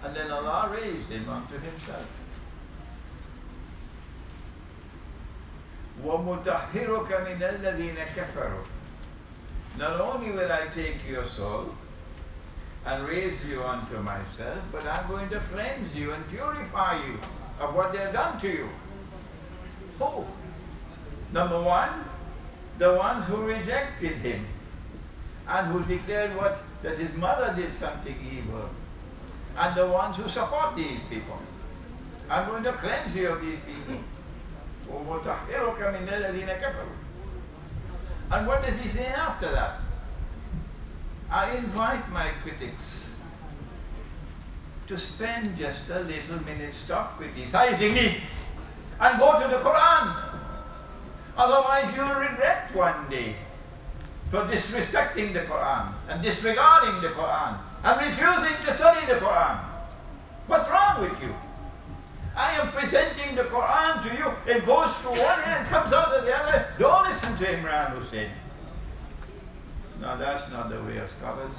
And then Allah raised him unto himself. وَمُطَهِّرُكَ مِنَ الَّذِينَ كَفَرُوا. Not only will I take your soul and raise you unto myself, but I'm going to cleanse you and purify you of what they've done to you. Who? Number one, the ones who rejected him and who declared that his mother did something evil, and the ones who support these people. I'm going to cleanse you of these people. وَمُطَهِّرُكَ مِنَ الَّذِينَ كَفَرُوا. And what does he say after that? I invite my critics to spend just a little minute stop criticizing me and go to the Quran. Otherwise you'll regret one day for disrespecting the Quran and disregarding the Quran and refusing to study the Quran. What's wrong with you? I am presenting the Quran to you. It goes through one ear and comes out of the other. Don't listen to Imran Hosein. No, that's not the way of scholars.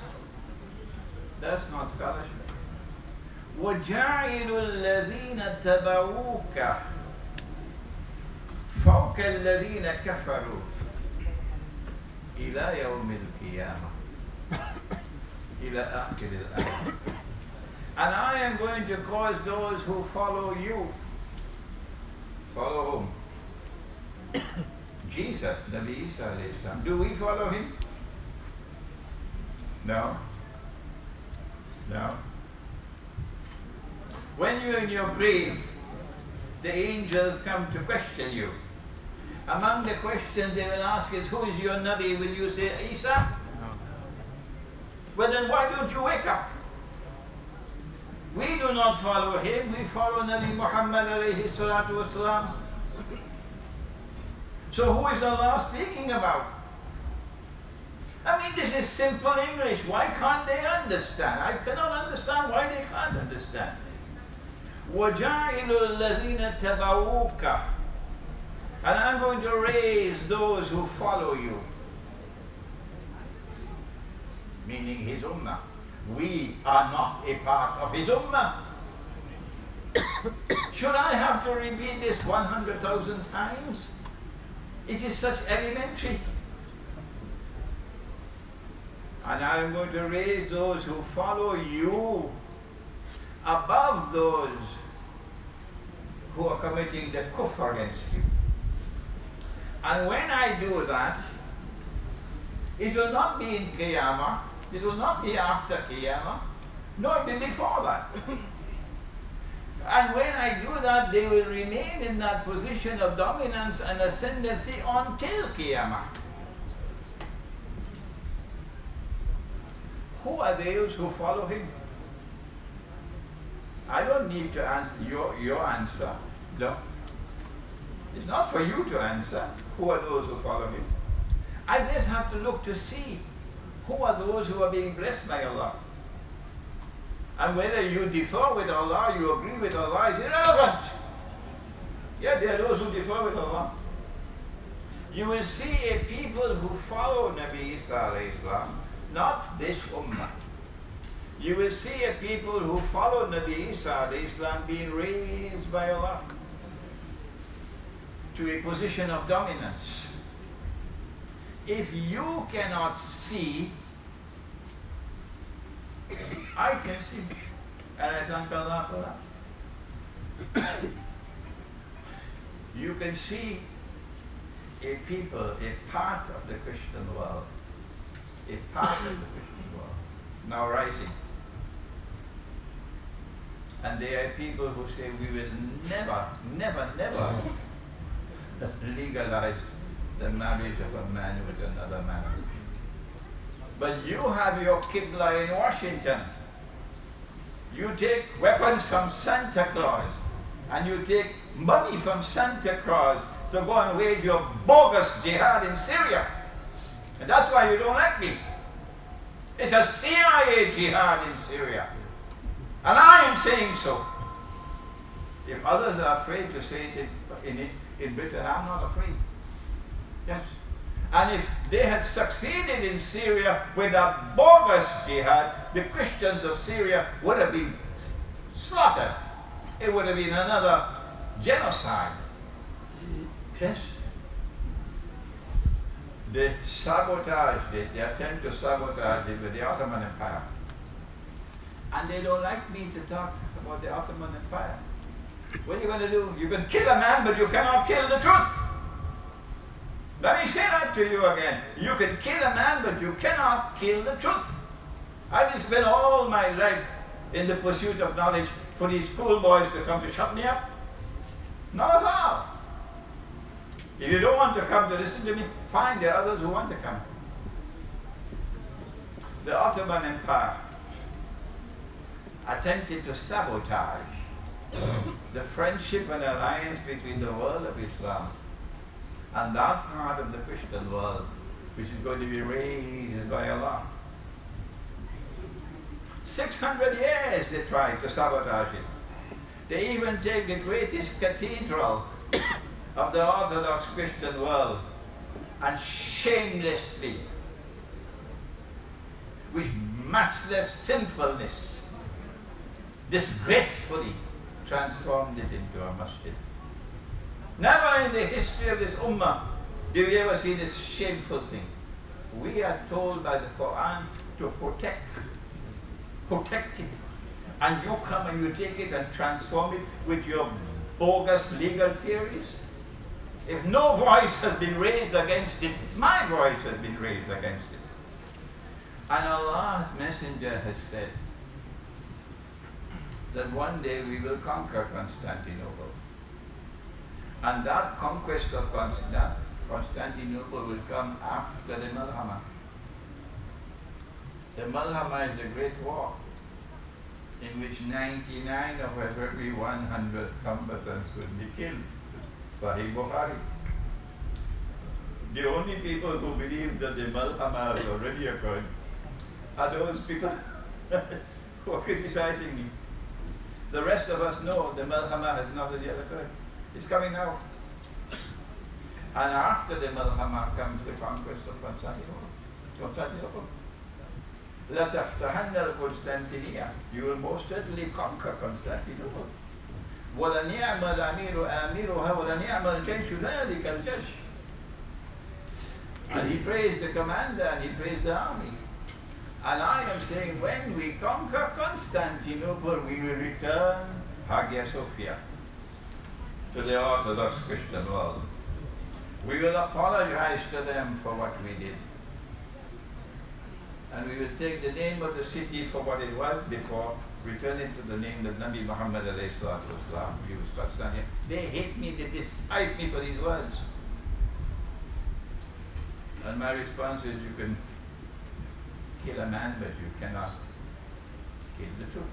That's not scholarship. وَجَعِلُ الَّذِينَ تَبَعُوكَ فَوْقَ الَّذِينَ كَفَرُوا إِلَى يَوْمِ الْقِيَامَةِ إِلَى آخِرِ الْآيَةِ. And I am going to cause those who follow you. Follow whom? Jesus, Nabi Isa alayhi salam. Do we follow him? No. No. When you're in your grave, the angels come to question you. Among the questions they will ask is, who is your Nabi? Will you say Isa? No. Well then why don't you wake up? We do not follow him, we follow Nabi Muhammad alayhi salatu wasalam. So who is Allah speaking about? I mean, this is simple English. Why can't they understand? I cannot understand why they can't understand. وَجَعِلُ الَّذِينَ تَبَعُوكَ. And I'm going to raise those who follow you. Meaning his ummah. We are not a part of his ummah. Should I have to repeat this 100,000 times? It is such elementary. And I am going to raise those who follow you above those who are committing the kufr against you. And when I do that, it will not be in Qiyamah, it will not be after Qiyamah, no, it will be before that. And when I do that, they will remain in that position of dominance and ascendancy until Qiyamah. Who are those who follow him? I don't need to answer your answer. No. It's not for you to answer. Who are those who follow him? I just have to look to see who are those who are being blessed by Allah. And whether you differ with Allah, you agree with Allah, is irrelevant. Yeah, there are those who differ with Allah. You will see a people who follow Nabi Isa alayhi salam, not this ummah. You will see a people who follow Nabi Isa alayhi salam being raised by Allah to a position of dominance. If you cannot see, I can see. And I thank Allah for that. You can see a people, a part of the Christian world, a part of the Christian world, now rising. And there are people who say we will never, never, never legalize the marriage of a man with another man. But you have your Qibla in Washington. You take weapons from Santa Claus and you take money from Santa Claus to go and wage your bogus jihad in Syria. And that's why you don't like me. It's a CIA jihad in Syria. And I am saying so. If others are afraid to say it in Britain, I'm not afraid. Yes. And if they had succeeded in Syria with a bogus jihad, the Christians of Syria would have been slaughtered. It would have been another genocide. Yes. They sabotaged it, they attempt to sabotage it with the Ottoman Empire. And they don't like me to talk about the Ottoman Empire. What are you going to do? You can kill a man, but you cannot kill the truth. Let me say that to you again. You can kill a man, but you cannot kill the truth. I didn't spend all my life in the pursuit of knowledge for these schoolboys to come to shut me up. Not at all. If you don't want to come to listen to me, fine, there are others who want to come. The Ottoman Empire attempted to sabotage the friendship and alliance between the world of Islam and that part of the Christian world which is going to be raised by Allah. 600 years they tried to sabotage it. They even take the greatest cathedral of the Orthodox Christian world and shamelessly, with matchless sinfulness, disgracefully transformed it into a masjid. Never in the history of this ummah do we ever see this shameful thing. We are told by the Quran to protect it. And you come and you take it and transform it with your bogus legal theories. If no voice has been raised against it, my voice has been raised against it. And Allah's Messenger has said that one day we will conquer Constantinople. And that conquest of Constantinople will come after the Malhama. The Malhama is the great war in which 99 of every 100 combatants would be killed. Sahih Bukhari. The only people who believe that the Malhama has already occurred are those people who are criticizing me. The rest of us know the Malhama has not yet occurred. It's coming now. And after the Malhama comes the conquest of Constantinople. La taftahanna al-Constantinia. You will most certainly conquer Constantinople. وَلَنِعْمَ الْأَمِيرُ آمِرُهَا وَلَنِعْمَ الْجَيْشُ ذَلِكَ الْجَيْشُ. And he praised the commander and he praised the army. And I am saying when we conquer Constantinople, we will return Hagia Sophia to the Orthodox Christian world. We will apologize to them for what we did. And we will take the name of the city for what it was before, return it to the name that Nabi Muhammad used, Constantinople. They hate me, they despise me for these words. And my response is, you can kill a man, but you cannot kill the truth.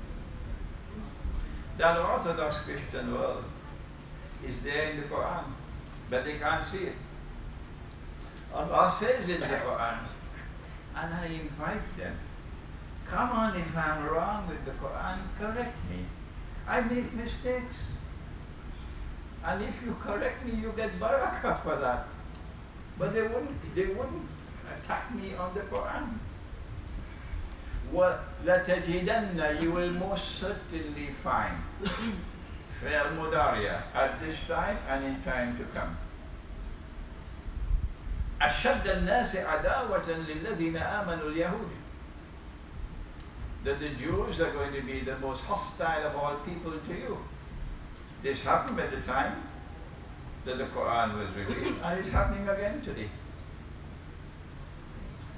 That Orthodox Christian world is there in the Quran, but they can't see it. Allah says in the Quran, and I invite them, come on, if I'm wrong with the Quran, correct me. I make mistakes. And if you correct me, you get barakah for that. But they wouldn't attack me on the Quran. وَلَتَجِدَنَّ, you will most certainly find فعل مضارع at this time and in time to come. أشد الناس عداوة للذين آمنوا اليهود. That the Jews are going to be the most hostile of all people to you. This happened at the time that the Quran was revealed, and it's happening again today.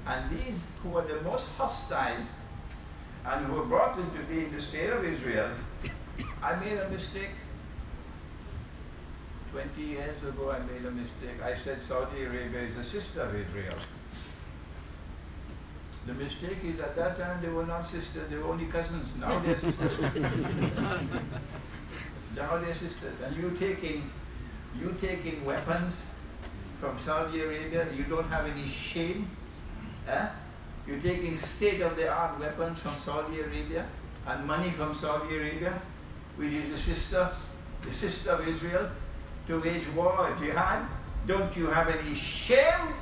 And these who are the most hostile and who were brought into being the state of Israel, I made a mistake. 20 years ago I made a mistake. I said Saudi Arabia is a sister of Israel. The mistake is at that time they were not sisters, they were only cousins. Now they're sisters. Now they're sisters. And you taking weapons from Saudi Arabia, you don't have any shame. You're taking state-of-the-art weapons from Saudi Arabia and money from Saudi Arabia, which is the sister of Israel, to wage war, jihad. Don't you have any shame?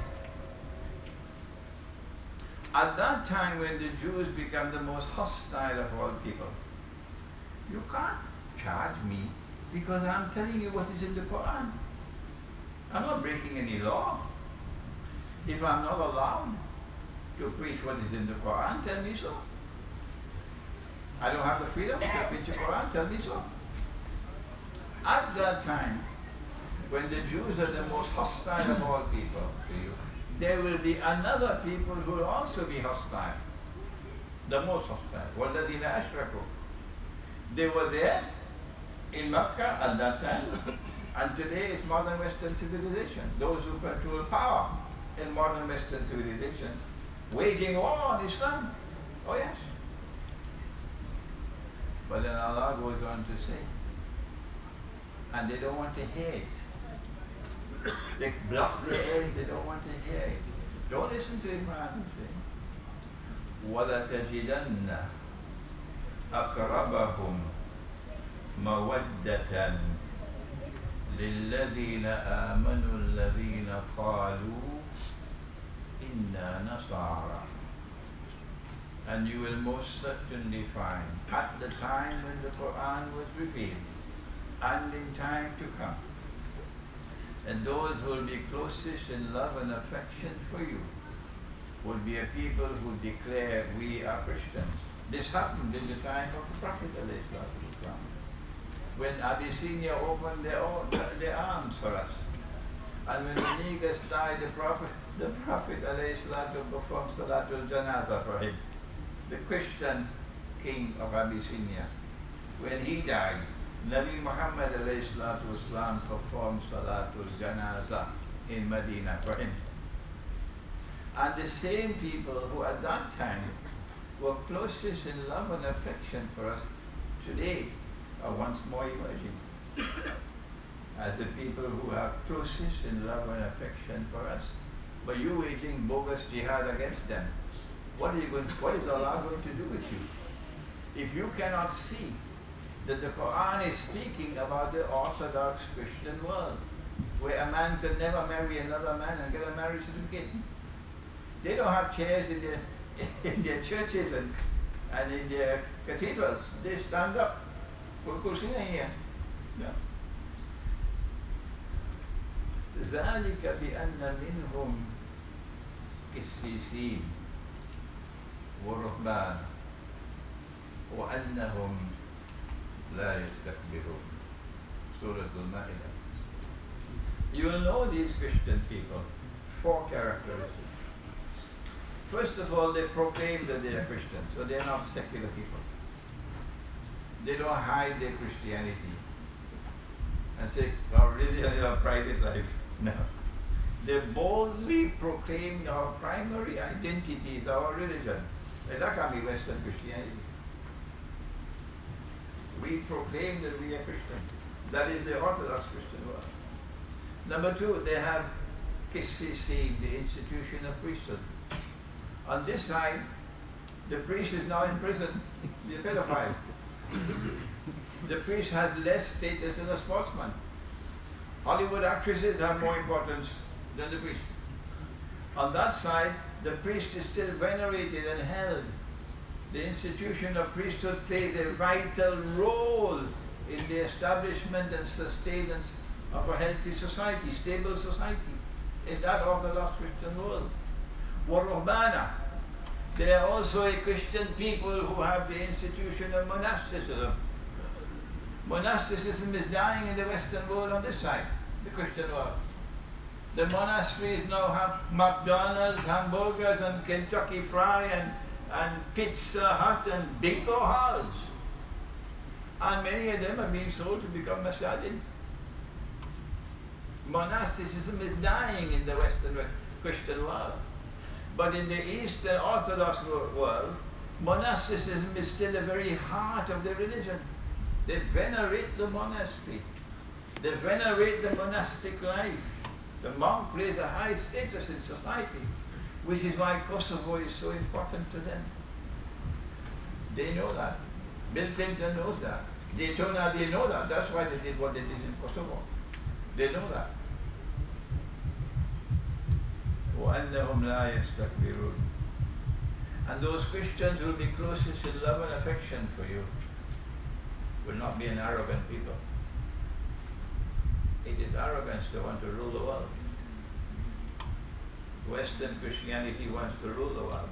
At that time when the Jews became the most hostile of all people, You can't charge me because I'm telling you what is in the Quran. I'm not breaking any law. If I'm not allowed to preach what is in the Quran, tell me so. I don't have the freedom to preach the Quran, tell me so. At that time, when the Jews are the most hostile of all people to you, there will be another people who will also be hostile. The most hostile. وَالَّذِينَ أَشْرَكُوا. They were there in Mecca at that time, and today it's modern Western civilization. Those who control power in modern Western civilization, waging war on Islam. Oh yes. But then Allah goes on to say, and they don't want to hear it. They block the ears, they don't want to hear it. Don't listen to Imran Hosein. وَلَتَجِدَنَّ أَقْرَبَهُمْ مَوَدَّةً لِلَّذِينَ آمَنُوا الَّذِينَ قَالُوا إِنَّا نَصَارَى. And you will most certainly find at the time when the Quran was revealed and in time to come, and those who will be closest in love and affection for you will be a people who declare we are Christians. This happened in the time of the Prophet ﷺ, when Abyssinia opened their arms for us. And when the Negus died, the Prophet ﷺ performed Salatul Janazah for him. The Christian king of Abyssinia. When he died, Nabi Muhammad ﷺ performed Salatul Janazah in Medina for him. And the same people who at that time were closest in love and affection for us today are once more emerging as the people who are closest in love and affection for us. But you waging bogus jihad against them. What is Allah going to do with you? If you cannot see that the Quran is speaking about the Orthodox Christian world, where a man can never marry another man and get a marriage certificate. They don't have chairs in their churches and in their cathedrals. They stand up. here. ذلك بأن منهم قسيسين ورهبان وأنهم لا يستكبرون. Surah Al-Ma'idah. You will know these Christian people. 4 characteristics. First of all, they proclaim that they are Christians, so they are not secular people. They don't hide their Christianity and say, our religion is our private life. No. They boldly proclaim our primary identity is our religion. And that can be Western Christianity. We proclaim that we are Christian. That is the Orthodox Christian world. Number 2, they have Qissisi, the institution of priesthood. On this side, the priest is now in prison, the pedophile. The priest has less status than a sportsman. Hollywood actresses have more importance than the priest. On that side, the priest is still venerated and held. The institution of priesthood plays a vital role in the establishment and sustenance of a healthy society, stable society, in that Orthodox Christian world. Waruhbana. They are also a Christian people who have the institution of monasticism. Monasticism is dying in the Western world on this side, the Christian world. The monasteries now have McDonald's, hamburgers, and Kentucky Fry, and Pizza Hut, and bingo halls. And many of them are being sold to become Masjid. Monasticism is dying in the Western Christian world. But in the Eastern Orthodox world, monasticism is still the very heart of the religion. They venerate the monastery. They venerate the monastic life. The monk plays a high status in society, which is why Kosovo is so important to them. They know that. Bill Clinton knows that. Daytona, they know that. That's why they did what they did in Kosovo. They know that. وَأَنَّهُمْ لَا يَسْتَكْبِرُونَ. And those Christians will be closest in love and affection for you. not be an arrogant people. It is arrogance to want to rule the world. Western Christianity wants to rule the world.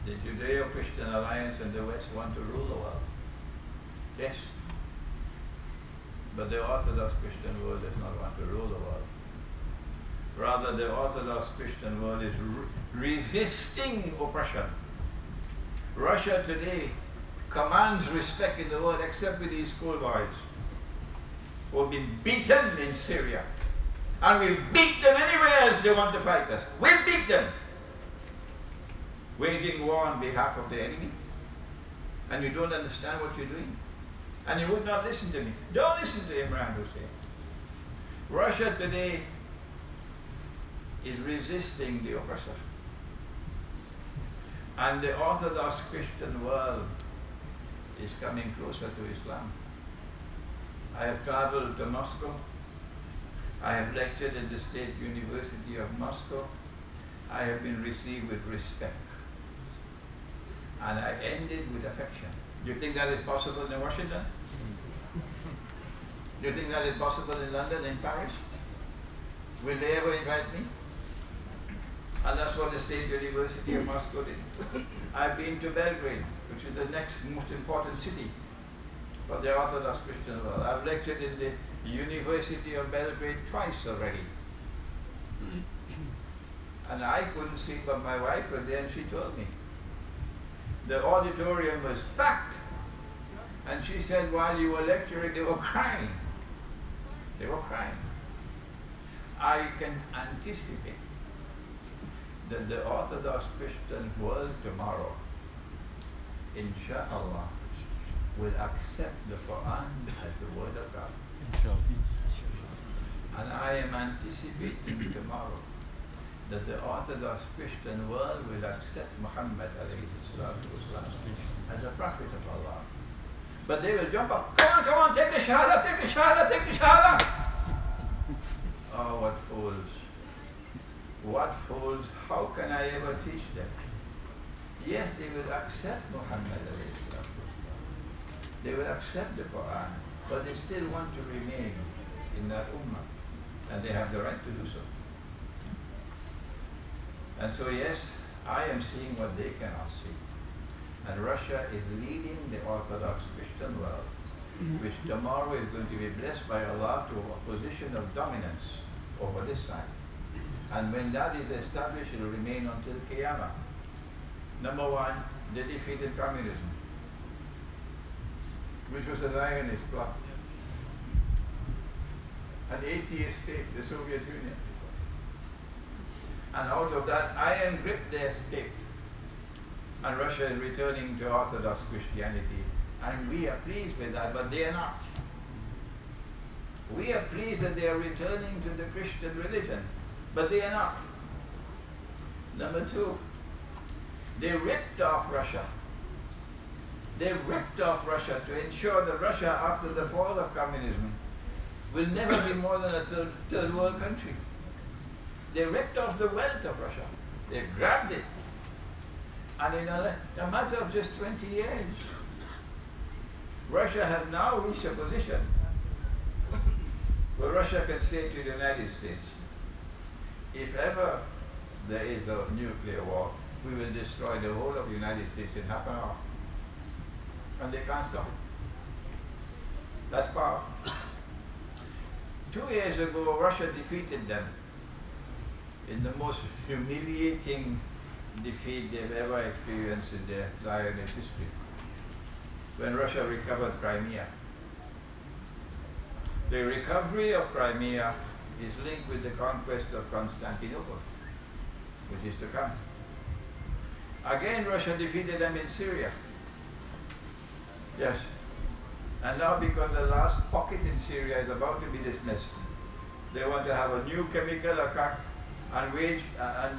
The Judeo-Christian alliance and the West want to rule the world. Yes. But the Orthodox Christian world does not want to rule the world. Rather, the Orthodox Christian world is resisting oppression. Russia today commands respect in the world, except with these schoolboys who have been beaten in Syria. And we'll beat them anywhere else they want to fight us. We'll beat them. Waging war on behalf of the enemy. And you don't understand what you're doing. And you would not listen to me. Don't listen to Imran Hosein. Russia today is resisting the oppressor. And the Orthodox Christian world is coming closer to Islam. I have traveled to Moscow. I have lectured at the State University of Moscow. I have been received with respect. And I ended with affection. Do you think that is possible in Washington? Do you think that is possible in London, in Paris? Will they ever invite me? And that's what the State University of Moscow did. I've been to Belgrade, which is the next most important city for the Orthodox Christian world. I've lectured in the University of Belgrade twice already. And I couldn't see, but my wife was there and she told me. The auditorium was packed. And she said while you were lecturing, they were crying. They were crying. I can anticipate that the Orthodox Christian world tomorrow, inshallah, will accept the Quran as the word of God. And I am anticipating tomorrow that the Orthodox Christian world will accept Muhammad as a prophet of Allah. But they will jump up. Come on, take the Shahada, take the Shahada, take the Shahada. Oh, what fools. What fools. How can I ever teach them? Yes, they will accept Muhammad. They will accept the Quran. But they still want to remain in that ummah. And they have the right to do so. And so yes, I am seeing what they cannot see. And Russia is leading the Orthodox Christian world, which tomorrow is going to be blessed by Allah to a position of dominance over this side. And when that is established, it will remain until Qiyamah. Number one, they defeated communism, which was a Zionist plot. An atheist state, the Soviet Union. And out of that iron grip they escaped. And Russia is returning to Orthodox Christianity. And we are pleased with that, but they are not. We are pleased that they are returning to the Christian religion, but they are not. Number two, they ripped off Russia. They ripped off Russia to ensure that Russia, after the fall of communism, will never be more than a third world country. They ripped off the wealth of Russia. They grabbed it. And in a matter of just 20 years, Russia has now reached a position where Russia can say to the United States, if ever there is a nuclear war, we will destroy the whole of the United States in half an hour. And they can't stop. That's power. 2 years ago, Russia defeated them in the most humiliating defeat they've ever experienced in their Zionist history, when Russia recovered Crimea. The recovery of Crimea is linked with the conquest of Constantinople, which is to come. Again, Russia defeated them in Syria. Yes. And now, because the last pocket in Syria is about to be dismissed, they want to have a new chemical attack and wage and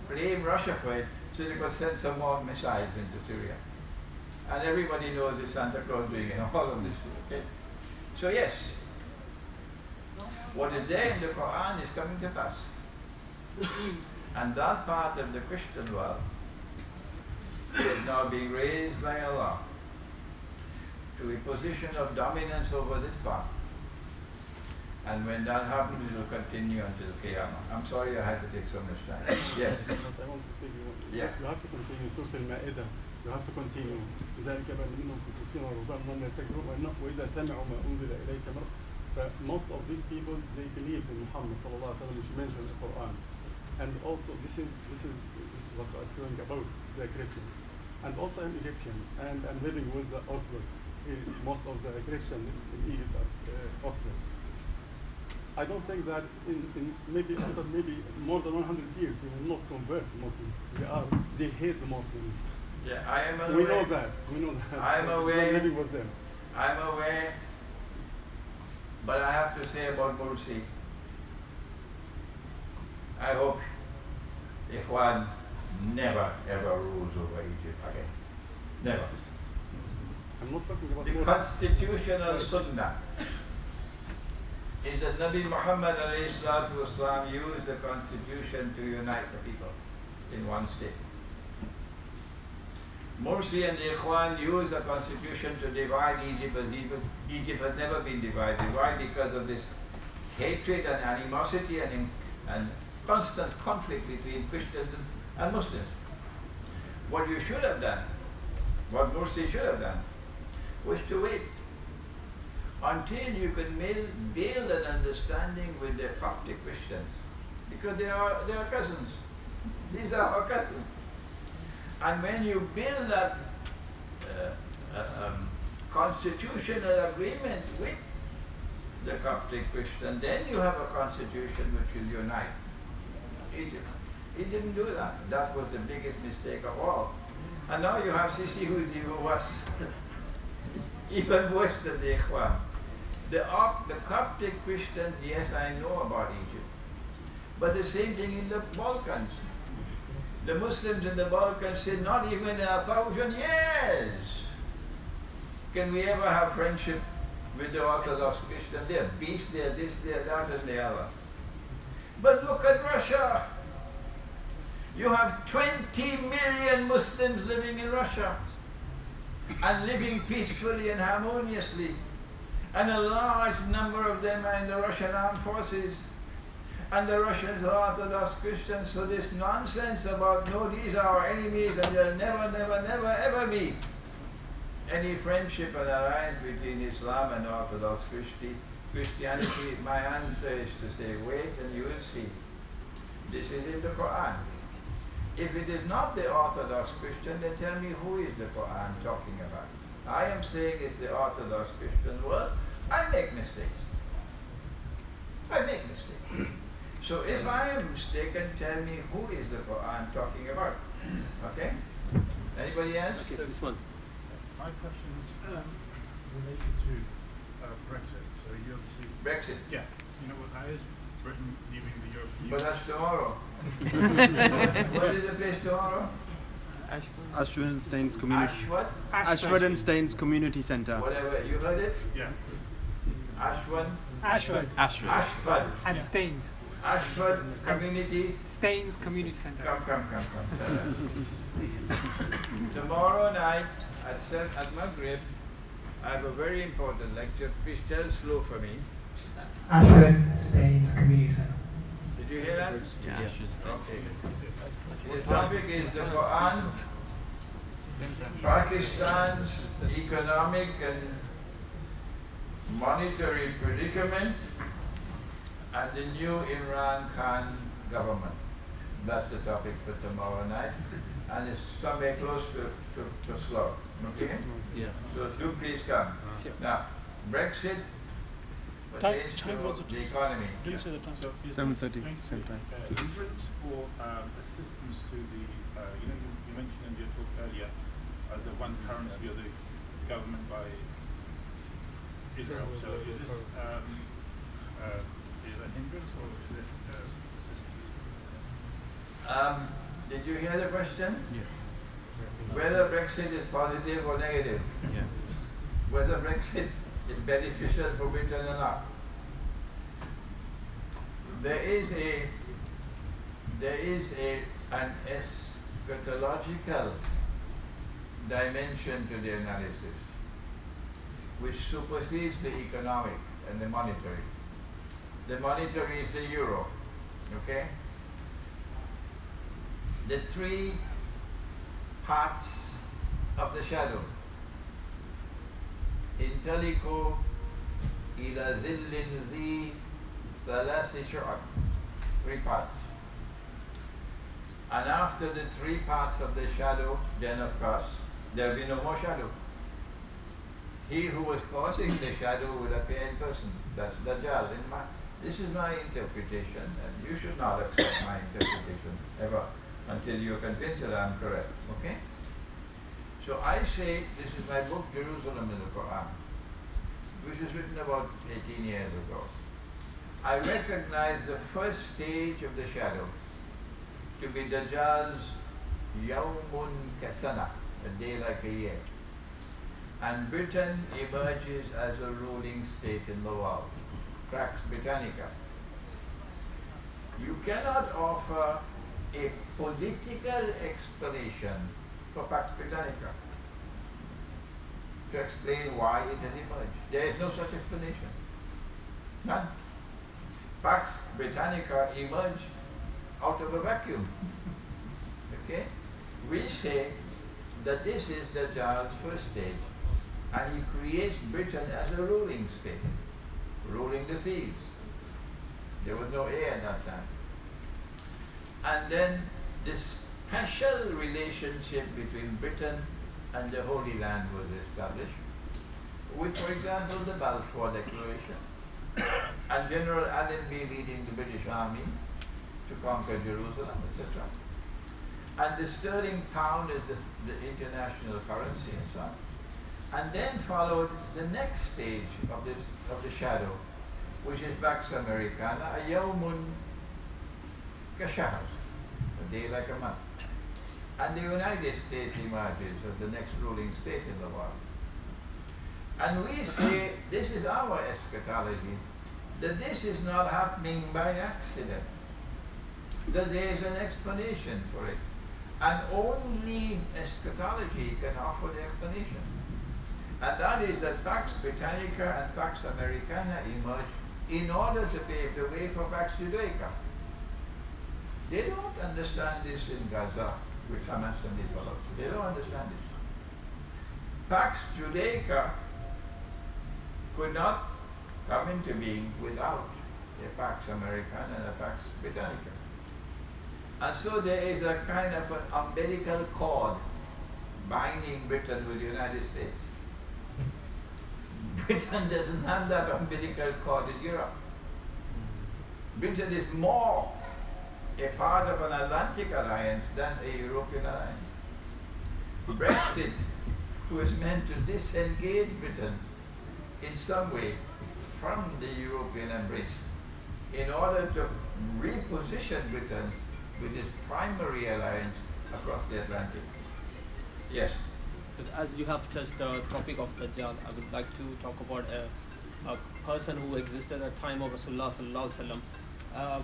blame Russia for it, so they could send some more missiles into Syria. And everybody knows it's Santa Claus doing it, all of this. Okay? So yes, what is there in the Quran is coming to pass. And that part of the Christian world is now being raised by Allah to a position of dominance over this part. And when that happens, it will continue until Qiyamah. I'm sorry I had to take so much time. Yes. I want to tell you, Yes. You have to continue Surah Al-Ma'idah. You have to continue. ذلك بأن منهم قسيسين ورهبان من يستكبرون وإذا سمعوا ما أنزل إليك most of these people, they believe in Muhammad sallallahu alaihi wasallam, which mentioned in the Quran. And also this is what I'm talking about, the Christian. And also I'm Egyptian, and I'm living with the Orthodox. Most of the Christians in Egypt are Orthodox. I don't think that in maybe after more than 100 years they will not convert Muslims. They hate the Muslims. Yeah, I am aware. We know that. I'm aware. Living with them. I'm aware. But I have to say about Mursi, I hope Ikhwan never ever rules over Egypt again. Never. I'm not talking about the constitutional sunnah is that Nabi Muhammad ﷺ used the constitution to unite the people in one state. Mursi and the Ikhwan used the constitution to divide Egypt, but Egypt has never been divided. Why? Because of this hatred and animosity and constant conflict between Christians and Muslims. What you should have done, what Mursi should have done, was to wait until you can build an understanding with the Coptic Christians, because they are cousins. These are our cousins. And when you build that constitutional agreement with the Coptic Christian, then you have a constitution which will unite Egypt. He didn't do that. That was the biggest mistake of all. And now you have Sisi, who is even worse, even worse than the Ikhwan. The Coptic Christians, yes, I know about Egypt, but the same thing in the Balkans. The Muslims in the Balkans say, not even in 1,000 years can we ever have friendship with the Orthodox Christians. They're beasts, they're this, they're that, and the other. But look at Russia. You have 20 million Muslims living in Russia and living peacefully and harmoniously. And a large number of them are in the Russian armed forces. And the Russians are Orthodox Christians, so this nonsense about, no, these are our enemies and there'll never, never, never, ever be any friendship and alliance between Islam and Orthodox Christianity. My answer is to say, wait and you will see. This is in the Quran. If it is not the Orthodox Christian, then tell me who is the Quran talking about. I am saying it's the Orthodox Christian world. I make mistakes. I make mistakes. So if I am mistaken, tell me who is the Quran talking about. Okay? Anybody else? Okay, this one. My question is related to Brexit. So you obviously... Brexit? Yeah. You know what that is? Britain leaving the European Union. But that's tomorrow. What is the place tomorrow? Ashford and Staines Community. What? Ashford and Staines Community Centre. Whatever, you heard it? Yeah. Ashford. Ashford. And Staines. Ashford Community. Staines Community Center. Come. Tomorrow night at Maghrib, I have a very important lecture. Please tell slow for me. Ashford Staines Community Center. Did you hear that? Yeah. The topic is the Quran, Pakistan's economic and monetary predicament, and the new Imran Khan government. That's the topic for tomorrow night, and it's somewhere close to Slough. Okay? Yeah. So do please come. Now, Brexit pertains to the economy. Didn't say the time. So 7:30, same time. Hindrance or assistance to the, you mentioned in your talk earlier, the one currency of the government by Israel. So is this is a hindrance or is it assistance? Did you hear the question? Yeah. Whether Brexit is positive or negative? Yeah. Whether Brexit is beneficial for Britain or not? There is an eschatological dimension to the analysis. which supersedes the economic and the monetary. The monetary is the euro, okay? The three parts of the shadow. Intelico ila zillin zi thalasi shu'ab. Three parts. And after the three parts of the shadow, then of course, there will be no more shadow. He who was causing the shadow will appear in person. That's Dajjal. This is my interpretation, and you should not accept my interpretation ever until you're convinced that I'm correct. Okay? So I say this is my book, Jerusalem in the Quran, which was written about 18 years ago. I recognize the first stage of the shadow to be Dajjal's Yawmun Kasana, a day like a year. And Britain emerges as a ruling state in the world, Pax Britannica. You cannot offer a political explanation for Pax Britannica to explain why it has emerged. There is no such explanation. None. Pax Britannica emerged out of a vacuum. Okay? We say that this is Dajjal's first stage, and he creates Britain as a ruling state, ruling the seas. There was no air at that time. And then this special relationship between Britain and the Holy Land was established, with, for example, the Balfour Declaration, and General Allenby leading the British Army to conquer Jerusalem, etc. And the sterling pound is the international currency and so on. And then followed the next stage of the shadow, which is Pax Americana, a Yawmun Kashahr, a day like a month. And the United States emerges as the next ruling state in the world. And we say, this is our eschatology, that this is not happening by accident, that there is an explanation for it. And only eschatology can offer the explanation. And that is that Pax Britannica and Pax Americana emerged in order to pave the way for Pax Judaica. They don't understand this in Gaza with Hamas and Hezbollah. They don't understand this. Pax Judaica could not come into being without a Pax Americana and a Pax Britannica. And so there is a kind of an umbilical cord binding Britain with the United States. Britain doesn't have that umbilical cord in Europe. Britain is more a part of an Atlantic alliance than a European alliance. Brexit was meant to disengage Britain in some way from the European embrace in order to reposition Britain with its primary alliance across the Atlantic. Yes? But as you have touched the topic of Dajjal, I would like to talk about a person who existed at the time of Rasulullah sallallahu alaihi wasallam,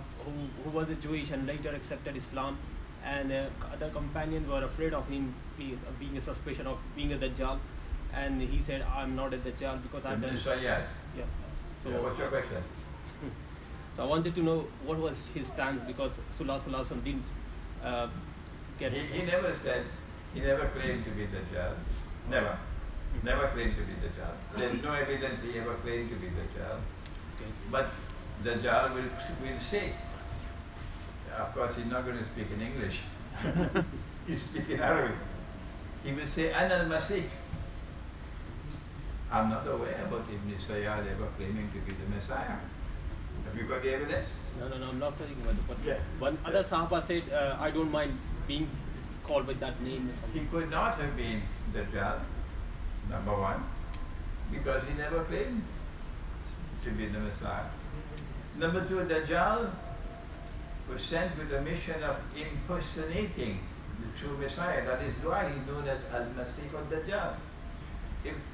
who was a Jewish and later accepted Islam, and other companions were afraid of him being a suspicion of being a Dajjal, and he said, "I'm not a Dajjal because I've done." Yeah. So What's your question? So I wanted to know what was his stance, because Rasulullah sallallahu alaihi wasallam didn't get. He never said. He never claimed to be Dajjal. Never. Never claimed to be Dajjal. There is no evidence he ever claimed to be Dajjal. Okay. But Dajjal will say. Of course, he's not going to speak in English. He'll speak in Arabic. He will say, Ana al-Masih. I'm not aware about Ibn Sayyad ever claiming to be the Messiah. Have you got the evidence? No, I'm not talking about it. But Yeah. one other Sahaba said, I don't mind being called by that name or something. He could not have been Dajjal, number one, because he never claimed to be the Messiah. Number two, Dajjal was sent with the mission of impersonating the true Messiah. That is why he's known as Al-Masih or Dajjal.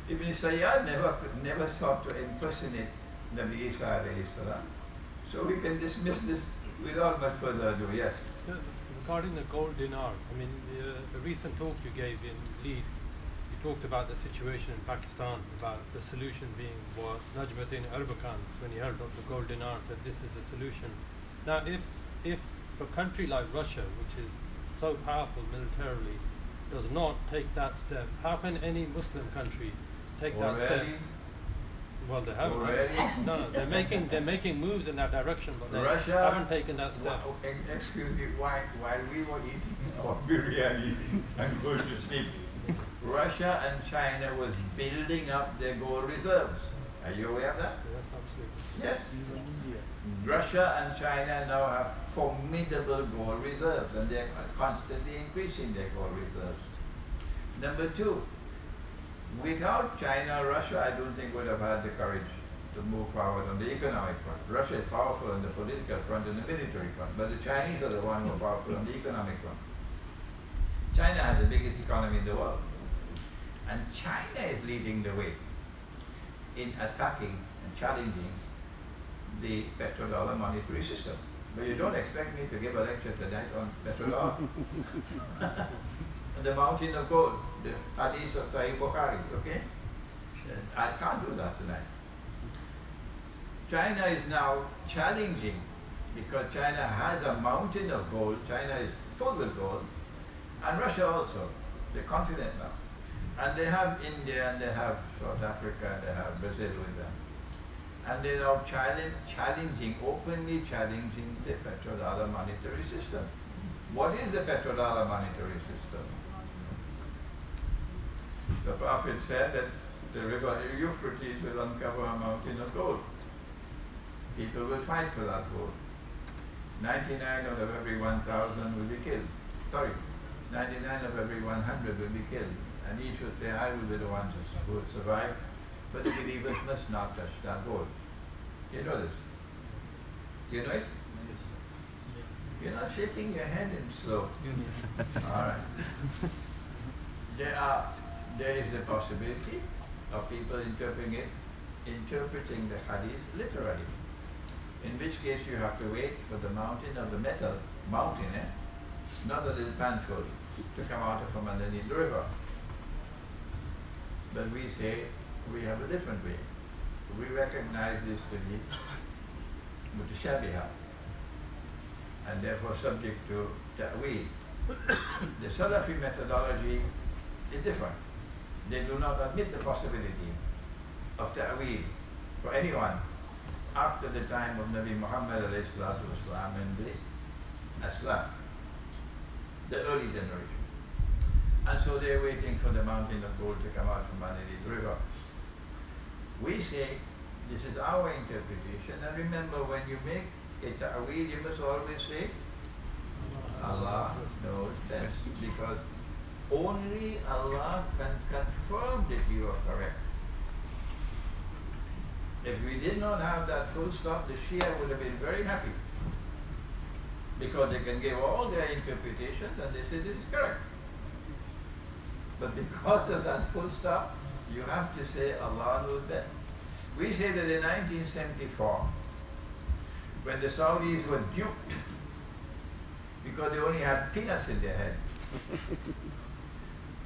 Ibn Sayyad never sought to impersonate Nabi Isa alayhi salam. So we can dismiss this without much further ado. Yes? Regarding the gold dinar, I mean, the recent talk you gave in Leeds, you talked about the situation in Pakistan, about the solution being what Najmuddin Erbakan, when he held Dr. Gold Dinar, said this is the solution. Now, if a country like Russia, which is so powerful militarily, does not take that step, how can any Muslim country take that step? Well, they haven't. No, they're making moves in that direction, but they haven't taken that step. Excuse me, while we were eating our biryani and going to sleep, Russia and China was building up their gold reserves. Are you aware of that? Yes, absolutely. Yes. Russia and China now have formidable gold reserves, and they're constantly increasing their gold reserves. Number two, without China, Russia, I don't think would have had the courage to move forward on the economic front. Russia is powerful on the political front and the military front, but the Chinese are the ones who are powerful on the economic front. China has the biggest economy in the world, and China is leading the way in attacking and challenging the petrodollar monetary system. But you don't expect me to give a lecture tonight on petrodollar. The mountain of gold, the hadith of Sahih Bukhari, okay? I can't do that tonight. China is now challenging, because China has a mountain of gold. China is full with gold, and Russia also. They're confident now. And they have India, and they have South Africa, and they have Brazil with them. And they're now openly challenging the petrodollar monetary system. What is the petrodollar monetary system? The Prophet said that the river Euphrates will uncover a mountain of gold. People will fight for that gold. 99 out of every 1,000 will be killed. Sorry, 99 of every 100 will be killed. And each will say, I will be the one who will survive, but the believers must not touch that gold. You know this? You know it? Yes. You're not shaking your head in slow. All right. There is the possibility of people interpreting the hadith literally. In which case you have to wait for the mountain of the metal, not a little panful, to come out from underneath the river. But we say we have a different way. We recognize this to be mutashabiha, and therefore subject to ta'weel. The Salafi methodology is different. They do not admit the possibility of ta'weel for anyone after the time of Nabi Muhammad and the Aslam, the early generation. And so they're waiting for the mountain of gold to come out from underneath the river. We say, this is our interpretation, and remember, when you make a ta'weel, you must always say, Allah knows best, because only Allah can confirm that you are correct. If we did not have that full stop, the Shia would have been very happy, because they can give all their interpretations and they say this is correct. But because of that full stop, you have to say Allah knows best. We say that in 1974, when the Saudis were duped because they only had peanuts in their head,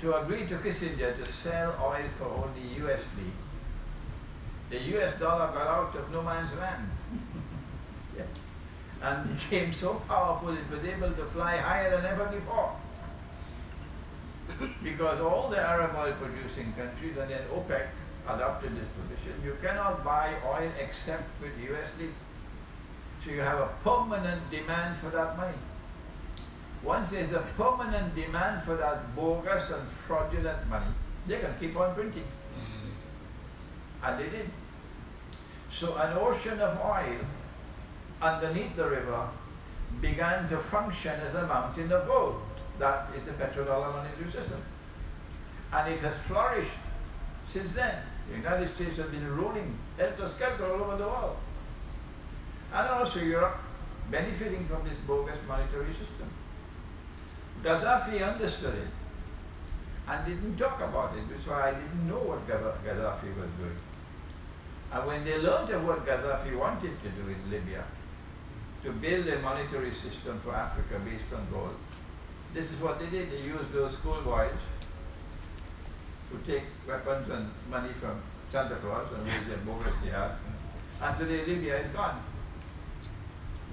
to agree to Kissinger to sell oil for only USD, the US dollar got out of no man's land. Yeah. And became so powerful it was able to fly higher than ever before. Because all the Arab oil producing countries and then OPEC adopted this position. You cannot buy oil except with USD. So you have a permanent demand for that money. Once there's a permanent demand for that bogus and fraudulent money, they can keep on printing. And they did. So an ocean of oil underneath the river began to function as a mountain of gold. That is the petrodollar monetary system. And it has flourished since then. The United States has been ruling helter-skelter all over the world. And also Europe, benefiting from this bogus monetary system. Gaddafi understood it and didn't talk about it, which is why I didn't know what Gaddafi was doing. And when they learned of what Gaddafi wanted to do in Libya, to build a monetary system for Africa based on gold, this is what they did. They used those schoolboys who take weapons and money from Santa Claus and wage their bogus jihad. And today Libya is gone.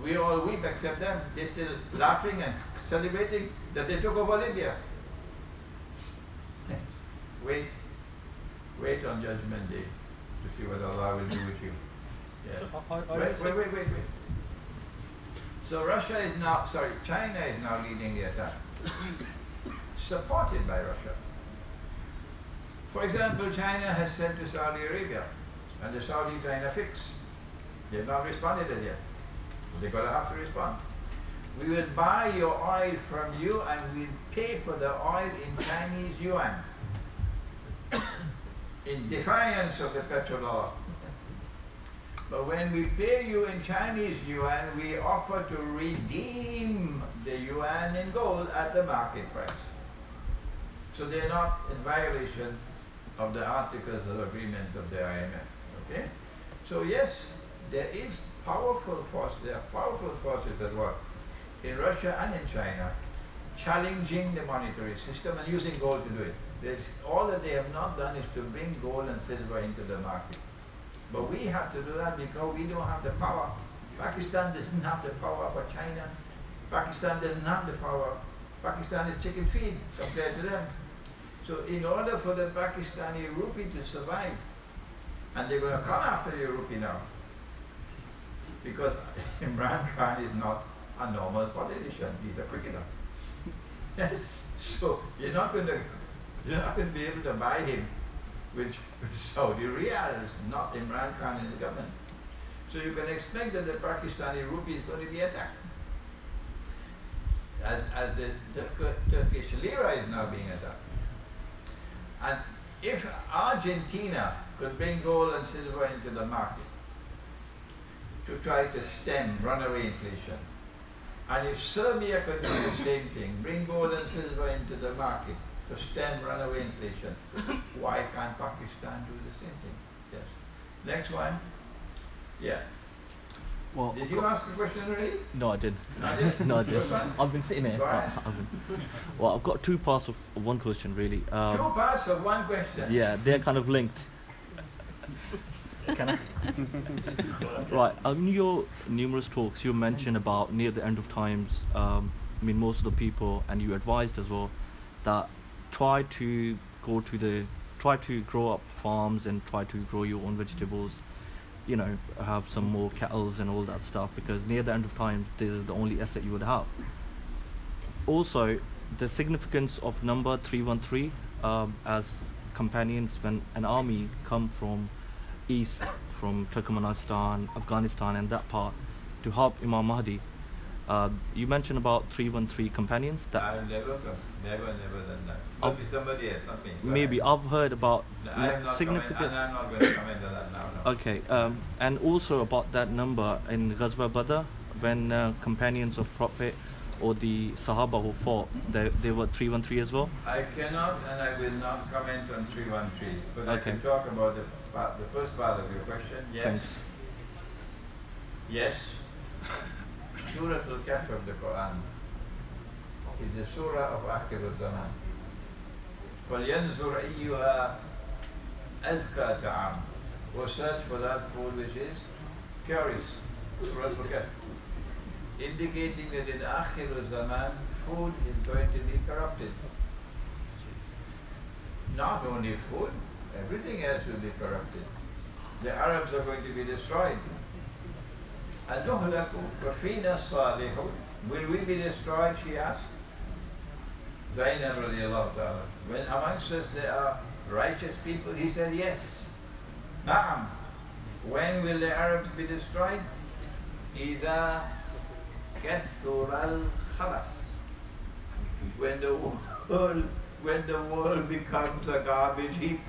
We all weep except them. They're still laughing and celebrating that they took over Libya. Wait on Judgment Day to see what Allah will do with you. Yeah. So Wait. So Russia is now, China is now leading the attack, supported by Russia. For example, China has sent to Saudi Arabia, and the Saudis are in a fix. They have not responded as yet. They're going to have to respond. We will buy your oil from you and we'll pay for the oil in Chinese yuan, in defiance of the Petrodollar. But when we pay you in Chinese yuan, we offer to redeem the yuan in gold at the market price. So they're not in violation of the articles of agreement of the IMF. Okay? So yes, there is powerful force, there are powerful forces at work in Russia and in China, challenging the monetary system and using gold to do it. All that they have not done is to bring gold and silver into the market. But we have to do that because we don't have the power. Pakistan doesn't have the power for China. Pakistan doesn't have the power. Pakistan is chicken feed compared to them. So in order for the Pakistani rupee to survive, and they're going to come after the rupee now, because Imran Khan is not a normal politician, he's a cricketer. Yes. So you're not going to be able to buy him with Saudi riyals, not Imran Khan in the government. So you can expect that the Pakistani rupee is going to be attacked. As the Turkish lira is now being attacked. And if Argentina could bring gold and silver into the market to try to stem runaway inflation, and if Serbia could do the same thing, bring gold and silver into the market to stem runaway inflation, why can't Pakistan do the same thing? Yes. Next one. Yeah. Well, did you ask a question already? No, I didn't. I did? No, I didn't. One? I've been sitting here. Go ahead. Well, I've got two parts of one question, really. Two parts of one question. Yeah, they're kind of linked. Can I? Right. In your numerous talks, you mentioned about near the end of times. Most of the people, and you advised as well, that try to grow up farms and try to grow your own vegetables. Have some more cattle and all that stuff, because near the end of time, this is the only asset you would have. Also, the significance of number 313 as companions when an army come from east, from Turkmenistan, Afghanistan and that part to help Imam Mahdi. You mentioned about 313 companions. That I've never done that. Maybe somebody else, not me. Maybe I've heard about significance. I'm not going to comment on that now. No. Okay, and also about that number in Ghazwa Badr, when companions of Prophet or the Sahaba who fought, they were 313 as well? I cannot and I will not comment on 313, but okay. I can talk about the first part of your question. Yes. Thanks. Yes. Surah Al-Kahf of the Quran is the surah of Akhir Zaman. فَلْيَنْظُرْ أَيُّهَا أَزْكَى طَعَامٍ. Go search for that food which is purest. Surah Al-Kahf. Indicating that in Akhir Zaman, food is going to be corrupted. Not only food, everything else will be corrupted. The Arabs are going to be destroyed. Will we be destroyed, she asked. Zainab radiallahu ta'ala. When amongst us there are righteous people, he said yes. Na'am. When will the Arabs be destroyed? إِذَا كَثُرَ الْخَبَثِ. When the world becomes a garbage heap.